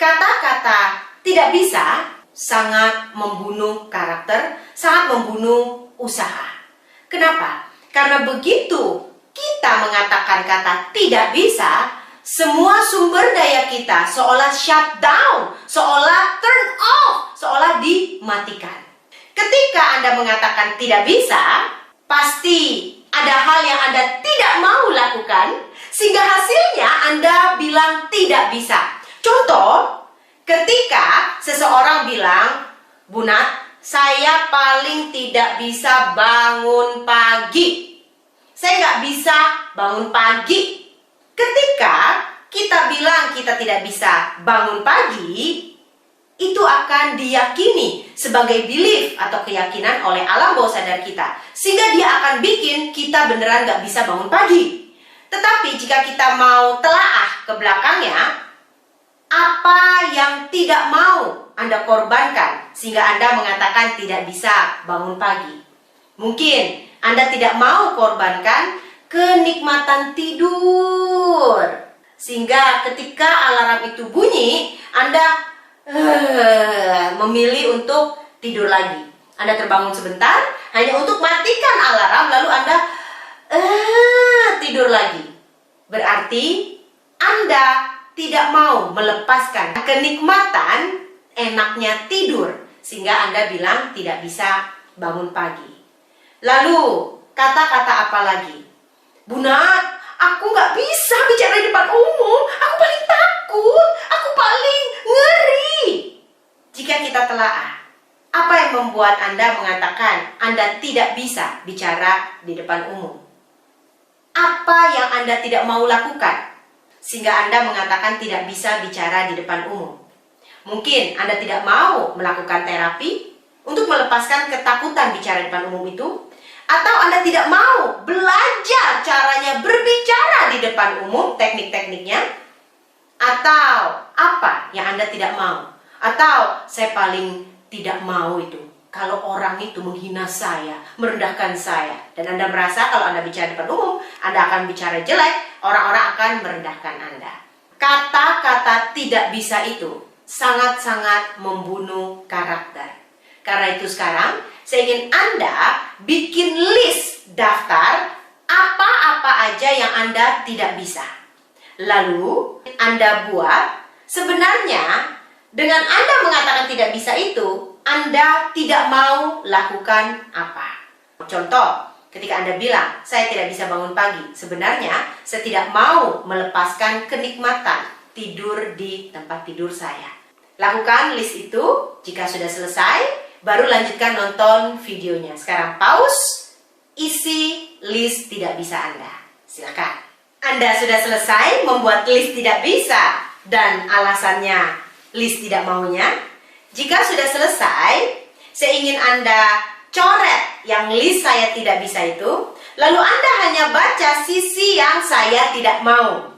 Kata-kata tidak bisa sangat membunuh karakter, sangat membunuh usaha. Kenapa? Karena begitu kita mengatakan kata tidak bisa, semua sumber daya kita seolah shut down, seolah turn off, seolah dimatikan. Ketika Anda mengatakan tidak bisa, pasti ada hal yang Anda tidak mau lakukan, sehingga hasilnya Anda bilang tidak bisa. Contoh, ketika seseorang bilang, "Bu Nat, saya paling tidak bisa bangun pagi. Saya nggak bisa bangun pagi." Ketika kita bilang kita tidak bisa bangun pagi, itu akan diyakini sebagai belief atau keyakinan oleh alam bawah sadar kita. Sehingga dia akan bikin kita beneran nggak bisa bangun pagi. Tetapi jika kita mau telaah ke belakangnya, apa yang tidak mau Anda korbankan sehingga Anda mengatakan tidak bisa bangun pagi? Mungkin Anda tidak mau korbankan kenikmatan tidur, sehingga ketika alarm itu bunyi, Anda memilih untuk tidur lagi. Anda terbangun sebentar hanya untuk matikan alarm, lalu Anda tidur lagi. Berarti Anda tidak mau melepaskan kenikmatan enaknya tidur, sehingga Anda bilang tidak bisa bangun pagi. Lalu kata-kata apa lagi? "Bu Nat, aku nggak bisa bicara di depan umum. Aku paling takut. Aku paling ngeri." Jika kita telaah, apa yang membuat Anda mengatakan Anda tidak bisa bicara di depan umum? Apa yang Anda tidak mau lakukan sehingga Anda mengatakan tidak bisa bicara di depan umum? Mungkin Anda tidak mau melakukan terapi untuk melepaskan ketakutan bicara di depan umum itu, atau Anda tidak mau belajar caranya berbicara di depan umum, teknik-tekniknya, atau apa yang Anda tidak mau? Atau saya paling tidak mau itu kalau orang itu menghina saya, merendahkan saya, dan Anda merasa kalau Anda bicara di depan umum, Anda akan bicara jelek, orang-orang akan merendahkan Anda. Kata-kata tidak bisa itu sangat-sangat membunuh karakter. Karena itu sekarang saya ingin Anda bikin list daftar apa-apa aja yang Anda tidak bisa. Lalu Anda buat, sebenarnya dengan Anda mengatakan tidak bisa itu, Anda tidak mau lakukan apa. Contoh, ketika Anda bilang, "Saya tidak bisa bangun pagi," sebenarnya saya tidak mau melepaskan kenikmatan tidur di tempat tidur saya. Lakukan list itu. Jika sudah selesai, baru lanjutkan nonton videonya. Sekarang pause, isi list tidak bisa Anda. Silakan. Anda sudah selesai membuat list tidak bisa dan alasannya list tidak maunya. Jika sudah selesai, saya ingin Anda coret yang list saya tidak bisa itu, lalu Anda hanya baca sisi yang saya tidak mau.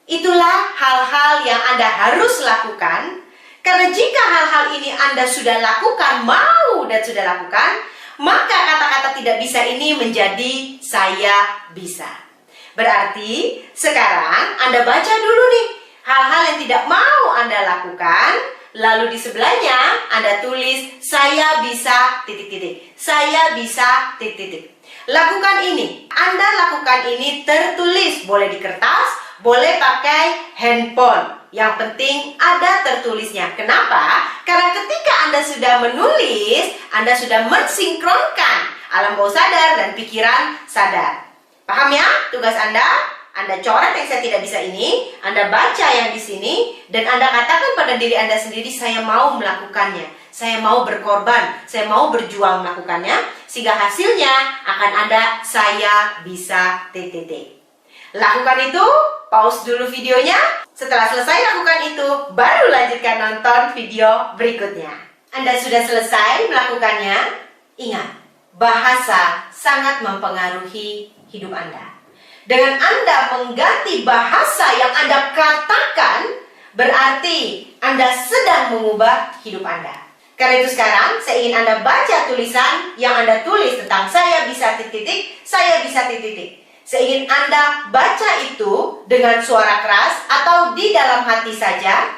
Itulah hal-hal yang Anda harus lakukan, karena jika hal-hal ini Anda sudah lakukan, mau dan sudah lakukan, maka kata-kata tidak bisa ini menjadi saya bisa. Berarti sekarang Anda baca dulu nih hal-hal yang tidak mau Anda lakukan, lalu di sebelahnya Anda tulis saya bisa ... Saya bisa ... Lakukan ini. Anda lakukan ini tertulis, boleh di kertas, boleh pakai handphone. Yang penting ada tertulisnya. Kenapa? Karena ketika Anda sudah menulis, Anda sudah mensinkronkan alam bawah sadar dan pikiran sadar. Paham ya tugas Anda? Anda coret yang saya tidak bisa ini, Anda baca yang di sini, dan Anda katakan pada diri Anda sendiri, saya mau melakukannya, saya mau berkorban, saya mau berjuang melakukannya, sehingga hasilnya akan ada saya bisa ... Lakukan itu, pause dulu videonya. Setelah selesai lakukan itu, baru lanjutkan nonton video berikutnya. Anda sudah selesai melakukannya? Ingat, bahasa sangat mempengaruhi hidup Anda. Dengan Anda mengganti bahasa yang Anda katakan, berarti Anda sedang mengubah hidup Anda. Karena itu sekarang, saya ingin Anda baca tulisan yang Anda tulis tentang saya bisa ... saya bisa ... Saya ingin Anda baca itu dengan suara keras atau di dalam hati saja.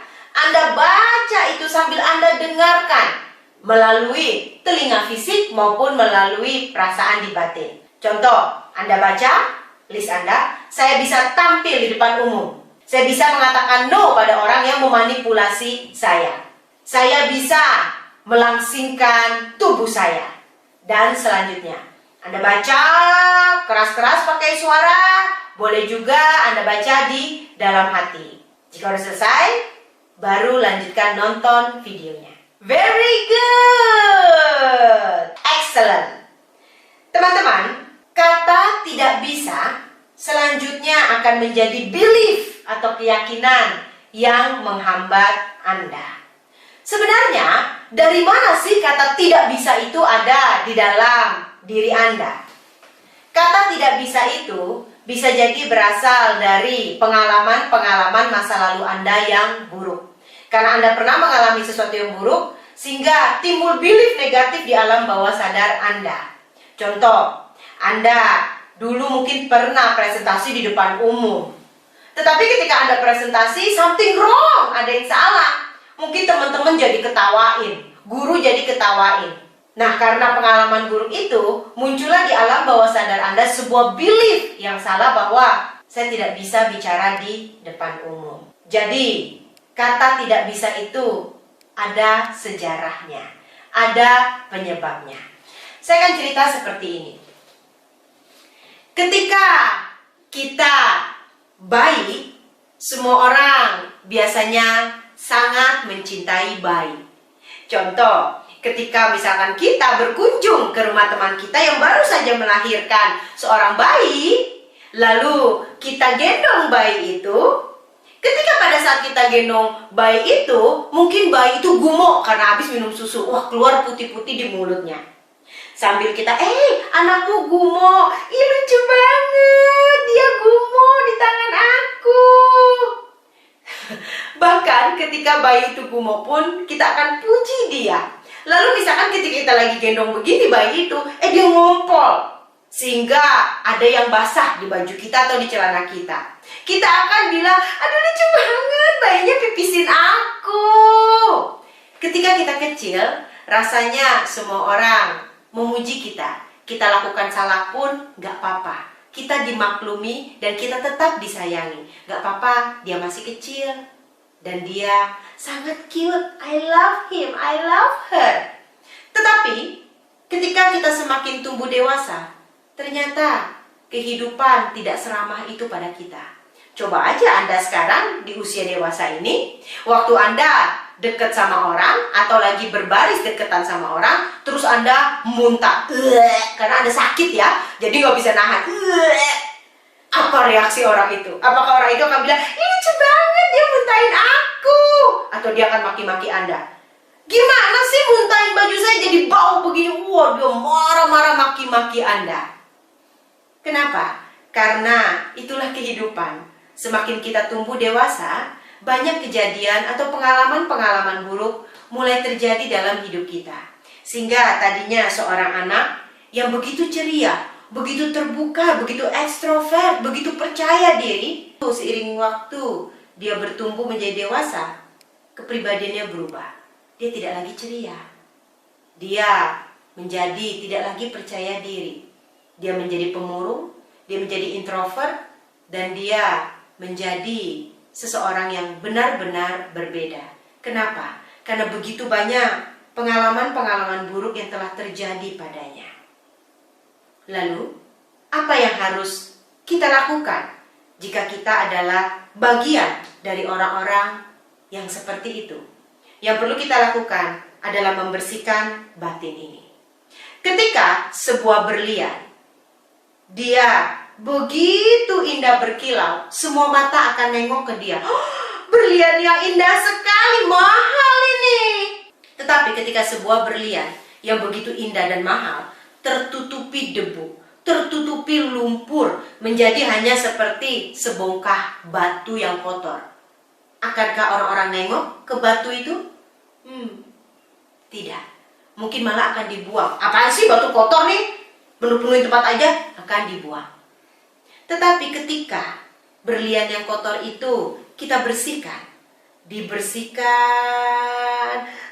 Anda baca itu sambil Anda dengarkan melalui telinga fisik maupun melalui perasaan di batin. Contoh, Anda baca list Anda, saya bisa tampil di depan umum. Saya bisa mengatakan no pada orang yang memanipulasi saya. Saya bisa melangsingkan tubuh saya. Dan selanjutnya, Anda baca keras-keras pakai suara, boleh juga Anda baca di dalam hati. Jika sudah selesai, baru lanjutkan nonton videonya. Very good! Excellent! Teman-teman, kata tidak bisa selanjutnya akan menjadi belief atau keyakinan yang menghambat Anda. Sebenarnya, dari mana sih kata tidak bisa itu ada di dalam diri Anda? Kata tidak bisa itu bisa jadi berasal dari pengalaman-pengalaman masa lalu Anda yang buruk. Karena Anda pernah mengalami sesuatu yang buruk, sehingga timbul belief negatif di alam bawah sadar Anda. Contoh, Anda dulu mungkin pernah presentasi di depan umum. Tetapi ketika Anda presentasi, something wrong, ada yang salah. Mungkin teman-teman jadi ketawain, guru jadi ketawain. Nah, karena pengalaman buruk itu, muncullah di alam bawah sadar Anda sebuah belief yang salah bahwa saya tidak bisa bicara di depan umum. Jadi, kata tidak bisa itu ada sejarahnya, ada penyebabnya. Saya akan cerita seperti ini. Ketika kita bayi, semua orang biasanya sangat mencintai bayi. Contoh, ketika misalkan kita berkunjung ke rumah teman kita yang baru saja melahirkan seorang bayi, lalu kita gendong bayi itu. Ketika pada saat kita gendong bayi itu, mungkin bayi itu gumuk karena habis minum susu. Wah, keluar putih-putih di mulutnya. Sambil kita, anakku gumuk. Ih, lucu banget, dia gumuk di tangan aku. Bahkan ketika bayi itu gumuk pun, kita akan puji dia. Lalu misalkan ketika kita lagi gendong begini bayi itu, dia ngompol. Sehingga ada yang basah di baju kita atau di celana kita. Kita akan bilang, aduh lucu banget, bayinya pipisin aku. Ketika kita kecil, rasanya semua orang memuji kita. Kita lakukan salah pun gak apa-apa. Kita dimaklumi dan kita tetap disayangi. Gak apa-apa, dia masih kecil. Dan dia sangat cute. I love him, I love her. Tetapi, ketika kita semakin tumbuh dewasa, ternyata kehidupan tidak seramah itu pada kita. Coba aja Anda sekarang di usia dewasa ini, waktu Anda deket sama orang atau lagi berbaris deketan sama orang, terus Anda muntah, karena Anda sakit ya, jadi nggak bisa nahan. Apa reaksi orang itu? Apakah orang itu akan bilang, ini lucu banget dia muntahin aku? Atau dia akan maki-maki Anda? Gimana sih muntahin baju saya jadi bau begini? Wah, dia marah-marah maki-maki Anda. Kenapa? Karena itulah kehidupan. Semakin kita tumbuh dewasa, banyak kejadian atau pengalaman-pengalaman buruk mulai terjadi dalam hidup kita. Sehingga tadinya seorang anak yang begitu ceria, begitu terbuka, begitu ekstrovert, begitu percaya diri, seiring waktu dia bertumbuh menjadi dewasa, kepribadiannya berubah. Dia tidak lagi ceria. Dia menjadi tidak lagi percaya diri. Dia menjadi pemurung, dia menjadi introvert, dan dia menjadi seseorang yang benar-benar berbeda. Kenapa? Karena begitu banyak pengalaman-pengalaman buruk yang telah terjadi padanya. Lalu, apa yang harus kita lakukan jika kita adalah bagian dari orang-orang yang seperti itu? Yang perlu kita lakukan adalah membersihkan batin ini. Ketika sebuah berlian, dia begitu indah berkilau, semua mata akan nengok ke dia. Berlian yang indah sekali, mahal ini. Tetapi ketika sebuah berlian yang begitu indah dan mahal tertutupi debu, tertutupi lumpur, menjadi hanya seperti sebongkah batu yang kotor, akankah orang-orang nengok ke batu itu? Tidak. Mungkin malah akan dibuang. Apaan sih batu kotor nih? Penuh-penuhin tempat aja, akan dibuang. Tetapi ketika berlian yang kotor itu kita bersihkan, dibersihkan,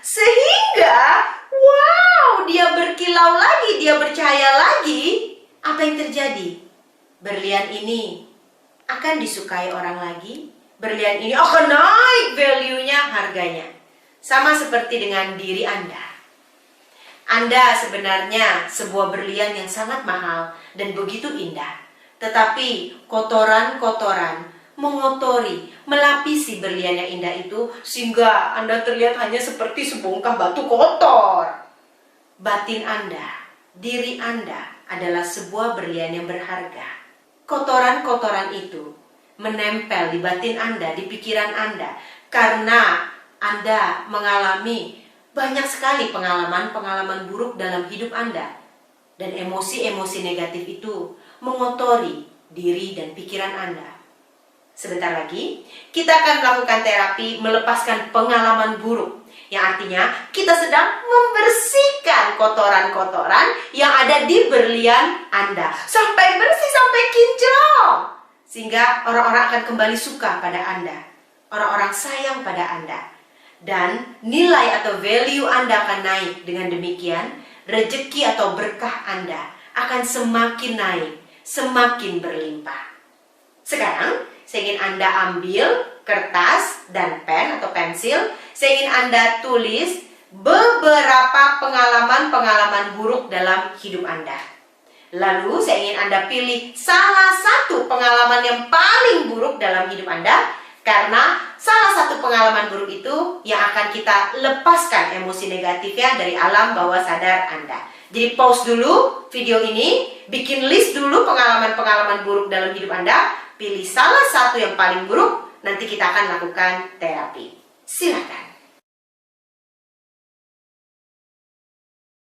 sehingga wow, dia berkilau lagi, dia bercahaya lagi. Apa yang terjadi? Berlian ini akan disukai orang lagi, berlian ini akan naik value-nya, harganya. Sama seperti dengan diri Anda. Anda sebenarnya sebuah berlian yang sangat mahal dan begitu indah. Tetapi kotoran-kotoran mengotori, melapisi berlian yang indah itu, sehingga Anda terlihat hanya seperti sebongkah batu kotor. Batin Anda, diri Anda adalah sebuah berlian yang berharga. Kotoran-kotoran itu menempel di batin Anda, di pikiran Anda, karena Anda mengalami banyak sekali pengalaman-pengalaman buruk dalam hidup Anda. Dan emosi-emosi negatif itu mengotori diri dan pikiran Anda. Sebentar lagi, kita akan melakukan terapi melepaskan pengalaman buruk. Yang artinya, kita sedang membersihkan kotoran-kotoran yang ada di berlian Anda. Sampai bersih, sampai kinclong. Sehingga orang-orang akan kembali suka pada Anda. Orang-orang sayang pada Anda. Dan nilai atau value Anda akan naik. Dengan demikian, rezeki atau berkah Anda akan semakin naik, semakin berlimpah. Sekarang, saya ingin Anda ambil kertas dan pen atau pensil. Saya ingin Anda tulis beberapa pengalaman-pengalaman buruk dalam hidup Anda. Lalu, saya ingin Anda pilih salah satu pengalaman yang paling buruk dalam hidup Anda. Karena salah satu pengalaman buruk itu yang akan kita lepaskan emosi negatifnya dari alam bawah sadar Anda. Jadi pause dulu video ini, bikin list dulu pengalaman-pengalaman buruk dalam hidup Anda, pilih salah satu yang paling buruk, nanti kita akan lakukan terapi. Silakan.